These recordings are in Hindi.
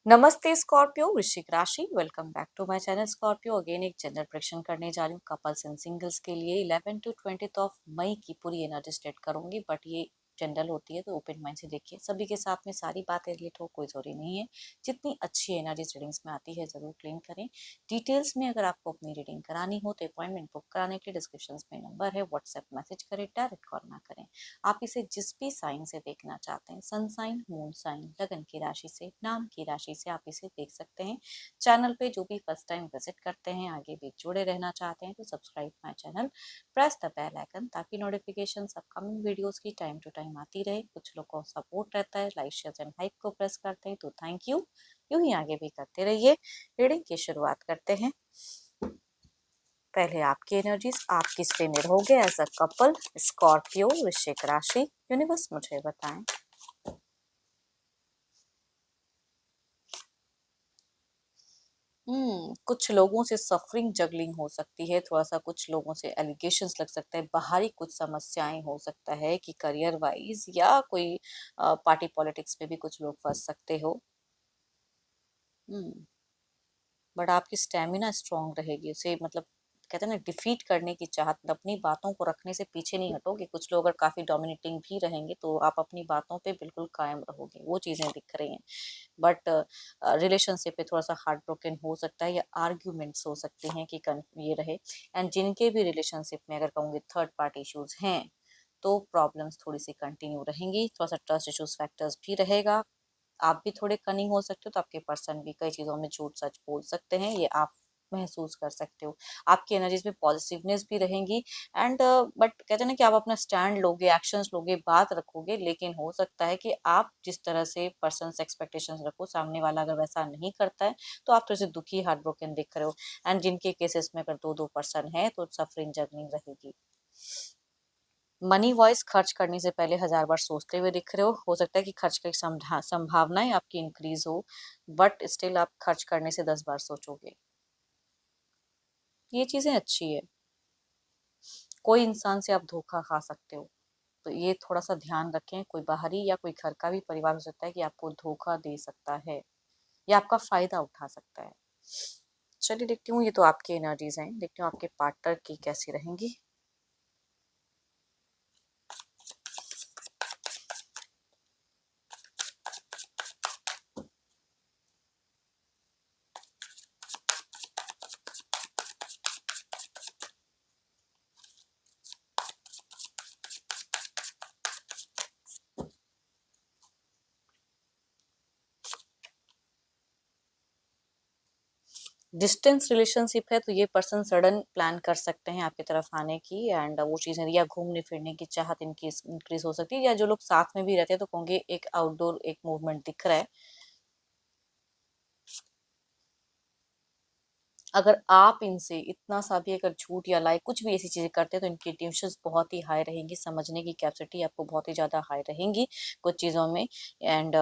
नमस्ते स्कॉर्पियो वृश्चिक राशि। Welcome back to my channel Scorpio. Again एक जनरल प्रेडिक्शन करने जा रही हूँ कपल्स एंड सिंगल्स के लिए 11 टू 20 ऑफ मई की पूरी एनर्जी स्टेट करूंगी, बट ये जनरल होती है तो ओपन माइंड से देखिए। सभी के साथ में सारी बातें रिलेट हो कोई जरूरी नहीं है। जितनी अच्छी एनर्जी रीडिंग्स में आती है जरूर क्लेम करें। डिटेल्स में अगर आपको अपनी रीडिंग करानी हो तो अपॉइंटमेंट बुक कराने के लिए डिस्क्रिप्शन में नंबर है, व्हाट्सएप मैसेज करें, डायरेक्ट कॉल ना करें। आप इसे जिस भी साइन से देखना चाहते हैं, सन साइन, मून साइन, लगन की राशि से, नाम की राशि से आप इसे देख सकते हैं। चैनल पे जो भी फर्स्ट टाइम विजिट करते हैं, आगे भी जुड़े रहना चाहते हैं तो subscribe my channel, press the bell icon ताकि नोटिफिकेशन अपकमिंग वीडियोस की टाइम टू टाइम आती रहे। कुछ लोग को सपोर्ट रहता है, लाइक शेयर एंड हाइप को प्रेस करते हैं तो थैंक यू। यूं ही आगे भी करते रहिए। रीडिंग की शुरुआत करते हैं। पहले आपकी एनर्जीज, आप किस पे मिलोगे एज अ कपल, स्कॉर्पियो वृश्चिक राशि। यूनिवर्स मुझे बताएं। कुछ लोगों से सफरिंग जगलिंग हो सकती है, थोड़ा सा कुछ लोगों से एलिगेशंस लग सकता है, बाहरी कुछ समस्याएं हो सकता है कि करियर वाइज या कोई पार्टी पॉलिटिक्स में भी कुछ लोग फंस सकते हो। हम्म बट आपकी स्टेमिना स्ट्रांग रहेगी, उसे मतलब कहते हैं ना डिफीट करने की चाहत, मतलब अपनी बातों को रखने से पीछे नहीं हटोगे। कुछ लोग अगर काफी डोमिनेटिंग भी रहेंगे तो आप अपनी बातों पे बिल्कुल कायम रहोगे, वो चीजें दिख रही हैं। बट रिलेशनशिप पे थोड़ा सा हार्ट ब्रोकन हो सकता है या आर्ग्यूमेंट्स हो सकते हैं कि ये रहे। एंड जिनके भी रिलेशनशिप में अगर कहूँगी थर्ड पार्टी इश्यूज हैं तो प्रॉब्लम्स थोड़ी सी कंटिन्यू रहेंगी। थोड़ा सा ट्रस्ट इश्यूज फैक्टर्स भी रहेगा। आप भी थोड़े कनिंग हो सकते हो तो आपके पर्सन भी कई चीजों में झूठ सच बोल सकते हैं, ये आप महसूस कर सकते हो। आपकी एनर्जीज में पॉजिटिवनेस भी रहेंगी। एंड बट कहते हैं ना कि आप अपना स्टैंड लोगे, एक्शंस लोगे, बात रखोगे, लेकिन हो सकता है कि आप जिस तरह से पर्सन से एक्सपेक्टेशंस रखो, सामने वाला अगर वैसा नहीं करता है तो आप थोड़े से दुखी, हार्ट ब्रोकन दिख रहे हो। एंड जिनके केसेस में अगर दो दो पर्सन है तो सफरिंग जर्निंग रहेगी। मनी वाइज खर्च करने से पहले हजार बार सोचते हुए दिख रहे हो सकता है कि खर्च की संभावनाएं आपकी इंक्रीज हो, बट स्टिल आप खर्च करने से 10 बार सोचोगे। ये चीजें अच्छी है। कोई इंसान से आप धोखा खा सकते हो तो ये थोड़ा सा ध्यान रखें। कोई बाहरी या कोई घर का भी परिवार हो सकता है कि आपको धोखा दे सकता है या आपका फायदा उठा सकता है। चलिए देखती हूँ, ये तो आपकी एनर्जीज हैं, देखती हूँ आपके पार्टनर की कैसी रहेंगी। डिस्टेंस रिलेशनशिप है तो ये पर्सन सडन प्लान कर सकते हैं आपकी तरफ आने की। एंड वो चीजें या घूमने फिरने की चाहत इनकी इंक्रीज हो सकती है, या जो लोग साथ में भी रहते हैं तो कहोगे एक आउटडोर एक मूवमेंट दिख रहा है। अगर आप इनसे इतना सा भी अगर झूठ या लाई कुछ भी ऐसी चीजें करते हैं तो इनकी ट्यूशंस बहुत ही हाई रहेंगी, समझने की कैपेसिटी आपको बहुत ही ज्यादा हाई रहेंगी कुछ चीजों में। एंड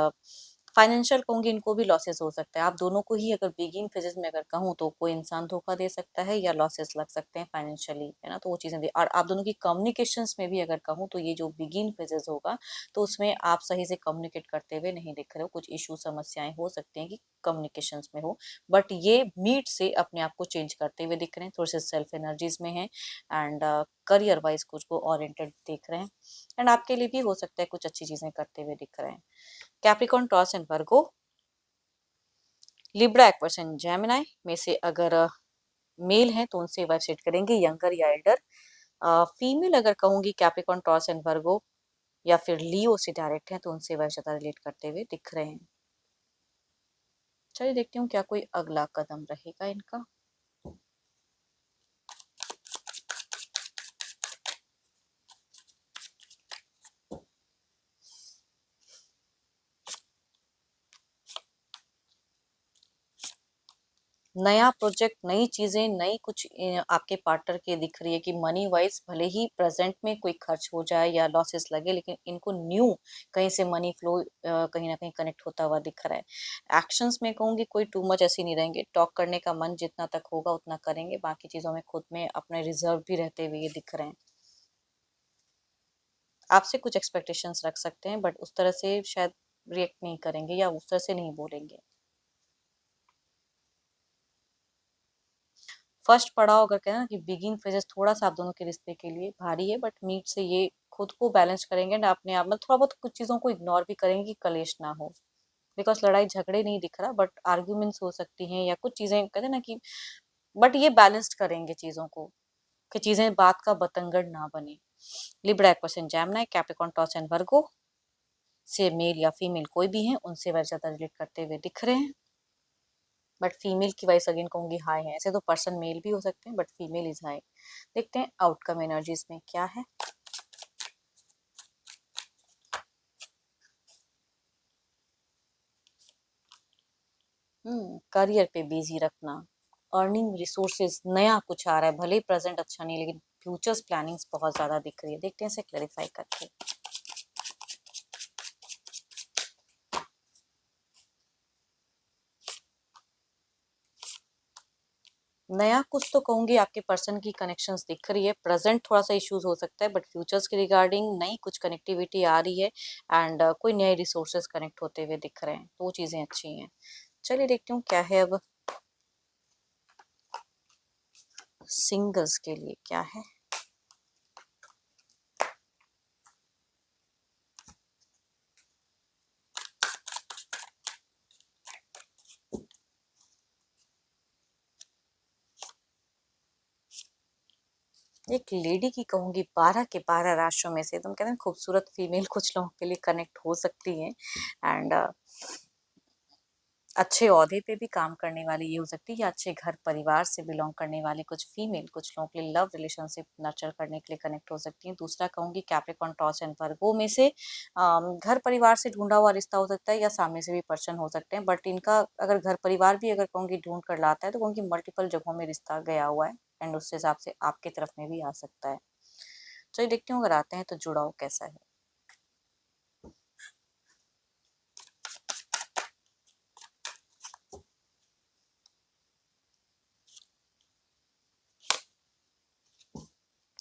फाइनेंशियल कहूंगी इनको भी लॉसेस हो सकता है। आप दोनों को ही अगर बिगिन फेजेस में अगर कहूँ तो कोई इंसान धोखा दे सकता है या लॉसेस लग सकते हैं फाइनेंशियली, है ना। तो वो चीजें और आप दोनों की कम्युनिकेशंस में भी अगर कहूँ तो ये जो बिगिन फेजेस होगा तो उसमें आप सही से कम्युनिकेट करते हुए नहीं दिख रहे हो। कुछ इशू समस्याएं हो सकती हैं कि कम्युनिकेशंस में हो, बट ये मीट से अपने आप को चेंज करते हुए दिख रहे हैं, थोड़े से सेल्फ एनर्जीज में हैं। एंड करियर वाइज कुछ को ओरिएंटेड देख रहे हैं। एंड आपके लिए भी हो सकता है कुछ अच्छी चीजें करते हुए दिख रहे हैं। Capricorn, taurus and Virgo, Libra, Aquarius and Gemini में से अगर मेल हैं तो उनसे वाइफ सेट करेंगे, यंगर या एल्डर। फीमेल अगर कहूंगी कैप्रिकॉन, टॉरस एंड वर्गो या फिर लियो से डायरेक्ट हैं तो उनसे वाइफ ज्यादा रिलेट करते हुए दिख रहे हैं। चलिए देखती हूँ क्या कोई अगला कदम रहेगा इनका। नया प्रोजेक्ट, नई चीजें, नई कुछ आपके पार्टनर के दिख रही है कि मनी वाइज भले ही प्रेजेंट में कोई खर्च हो जाए या लॉसेस लगे, लेकिन इनको न्यू कहीं से मनी फ्लो कहीं ना कहीं कनेक्ट होता हुआ दिख रहा है। एक्शंस में कहूंगी कोई टू मच ऐसी नहीं रहेंगे, टॉक करने का मन जितना तक होगा उतना करेंगे, बाकी चीजों में खुद में अपने रिजर्व भी रहते हुए ये दिख रहे हैं। आपसे कुछ एक्सपेक्टेशंस रख सकते हैं बट उस तरह से शायद रिएक्ट नहीं करेंगे या उस तरह से नहीं बोलेंगे। फर्स्ट पड़ाव अगर कहें ना कि बिगिन फेजेस थोड़ा सा आप दोनों के रिश्ते के लिए भारी है, बट मीट से ये खुद को बैलेंस करेंगे ना अपने आप में, थोड़ा बहुत कुछ चीजों को इग्नोर भी करेंगे कि कलेश ना हो। बिकॉज लड़ाई झगड़े नहीं दिख रहा, बट आर्ग्यूमेंट्स हो सकती हैं या कुछ चीजें कहते हैं ना कि, बट ये बैलेंस्ड करेंगे चीजों को कि चीजें बात का बतंगड़ ना बने। लिब्रा क्वेश्चन जैमनाई कैप्रिकॉर्न टॉस एंड वर्गो से मेल या फीमेल कोई भी है उनसे वह ज्यादा रिलेट करते हुए दिख रहे हैं, बट फीमेल की वॉइस अगेन कहूंगी हाई है। ऐसे तो पर्सन मेल भी हो सकते हैं, बट फीमेल इज हाई। देखते हैं आउटकम एनर्जीज में क्या है। करियर पे बिजी रखना, अर्निंग रिसोर्सेज, नया कुछ आ रहा है, भले ही प्रेजेंट अच्छा नहीं लेकिन फ्यूचर्स प्लानिंग्स बहुत ज्यादा दिख रही है। देखते हैं इसे क्लैरिफाई करके। नया कुछ तो कहूंगी, आपके पर्सन की कनेक्शंस दिख रही है। प्रेजेंट थोड़ा सा इश्यूज हो सकता है, बट फ्यूचर्स के रिगार्डिंग नई कुछ कनेक्टिविटी आ रही है एंड कोई नए रिसोर्सेज कनेक्ट होते हुए दिख रहे हैं, तो वो चीजें अच्छी हैं। चलिए देखती हूँ क्या है अब सिंगल्स के लिए क्या है। एक लेडी की कहूंगी 12 के 12 राशियों में से तुम कहते हैं खूबसूरत फीमेल कुछ लोगों के लिए कनेक्ट हो सकती है एंड अच्छे ओहदे पे भी काम करने वाली ये हो सकती है, या अच्छे घर परिवार से बिलोंग करने वाली कुछ फीमेल कुछ लोगों के लिए लव रिलेशनशिप नर्चर करने के लिए कनेक्ट हो सकती है। दूसरा कहूंगी कैप्रिकॉर्न टॉस एंड वर्गो में से घर परिवार से ढूंढा हुआ रिश्ता हो सकता है या सामने से भी पर्सन हो सकते हैं, बट इनका अगर घर परिवार भी अगर कहूंगी ढूंढ कर लाता है तो कहूंगी मल्टीपल जगहों में रिश्ता गया हुआ है एंड उस हिसाब से आपके तरफ में भी आ सकता है। चलिए देखती हूँ अगर आते हैं तो जुड़ाव कैसा है।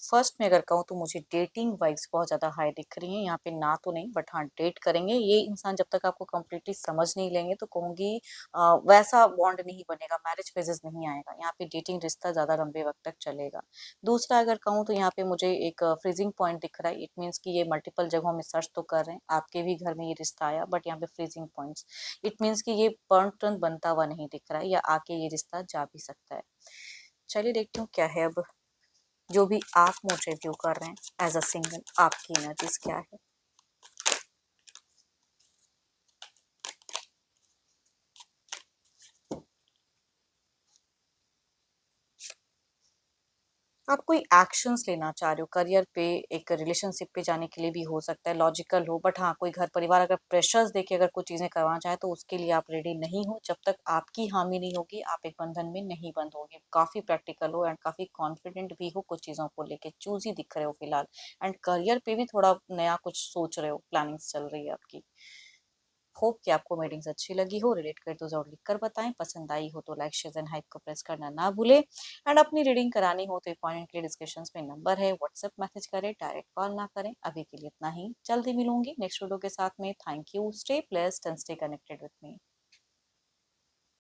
फर्स्ट में अगर कहूँ तो मुझे डेटिंग वाइब्स बहुत ज़्यादा हाई दिख रही हैं यहाँ पे, ना तो नहीं बट हाँ डेट करेंगे ये इंसान जब तक आपको कम्प्लीटली समझ नहीं लेंगे, तो कहूँगी वैसा बॉन्ड नहीं बनेगा, मैरिज फेजेस नहीं आएगा यहाँ पे, डेटिंग रिश्ता ज़्यादा लंबे वक्त तक चलेगा। दूसरा अगर कहूँ तो यहाँ पे मुझे एक फ्रीजिंग पॉइंट दिख रहा है, इट मीन्स कि ये मल्टीपल जगहों में सर्च तो कर रहे हैं, आपके भी घर में ये रिश्ता आया बट यहाँ पे फ्रीजिंग पॉइंट्स, इट मीन्स कि ये टर्न बनता हुआ नहीं दिख रहा है या आके ये रिश्ता जा भी सकता है। चलिए देखती हूँ क्या है अब जो भी आप मुझे व्यू कर रहे हैं एज अ सिंगल, आपकी एनर्जीज क्या है। आप कोई एक्शंस लेना चाह रहे हो करियर पे, एक रिलेशनशिप पे जाने के लिए भी हो सकता है, लॉजिकल हो, बट हाँ कोई घर परिवार अगर प्रेशर्स देके अगर कुछ चीजें करवाना चाहे तो उसके लिए आप रेडी नहीं हो, जब तक आपकी हामी नहीं होगी आप एक बंधन में नहीं बंध होगे। काफी प्रैक्टिकल हो एंड काफी कॉन्फिडेंट भी हो, कुछ चीजों को लेके चूज ही दिख रहे हो फिलहाल, एंड करियर पे भी थोड़ा नया कुछ सोच रहे हो, प्लानिंग्स चल रही है आपकी। होप कि आपको मीटिंग्स अच्छी लगी हो, रिलेट कर तो जरूर लिख कर बताएं, पसंद आई हो तो लाइक शेयर एंड हाइप को प्रेस करना ना भूले, एंड अपनी रीडिंग करानी हो तो अपॉइंटमेंट के लिए डिस्क्रिप्शन में नंबर है, व्हाट्सएप मैसेज करें, डायरेक्ट कॉल ना करें। अभी के लिए इतना ही, जल्दी मिलूंगी नेक्स्ट वीडियो के साथ में। Thank you, stay blessed and stay connected with me.